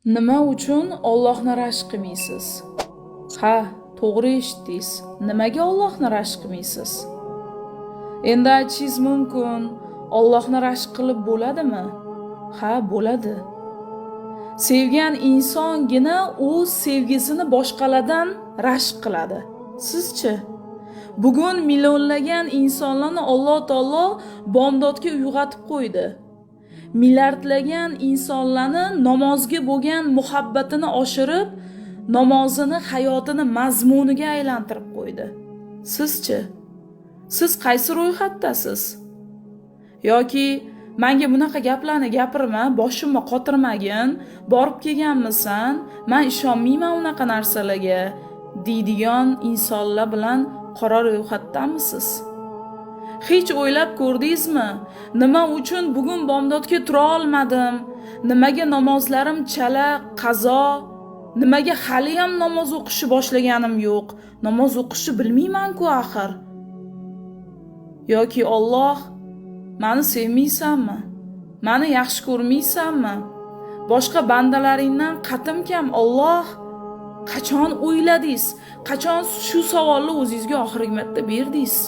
Nima uchun Allohni rashk qilmaysiz? Ha, to'g'ri eshitdingiz. Nimaga Allohni rashk qilmaysiz? Endi aytishingiz mumkin, Allohni rashk qilib bo'ladimi? Ha, bo'ladi. Sevgan insongina o'z sevgisini boshqalardan rashk qiladi. Sizchi? Bugun millionlagan insonlarni Alloh taolo bomdodga uyg'otib qo'ydi. Milliardlagan insonlarni namozga bo'lgan muhabbatini oshirib, namozini hayotini mazmuniga aylantirib qo'ydi. Sizchi? Siz qaysi ro'yxatdasiz? Yoki menga bunaqa gaplarni gapirma, boshimni qotirmagin, borib kelganmisan, men ishonmayman unaqa narsalarga deydigan insonlar bilan qora ro'yxatdamisiz? Hech o'ylab ko'rdingizmi? Nima uchun bugun bomdodga tura olmadim? Nimaga namozlarim chala, qazo? Nimaga hali ham namoz o'qishni boshlaganim yo'q? Namoz o'qishni bilmayman-ku axir. Yoki Alloh, meni sevmaysanmi? Meni yaxshi ko'rmaysanmi? Boshqa bandalaringdan qatim kam Alloh, qachon o'yladingiz? Qachon shu savolni o'zingizga oxirgi marta berdingiz?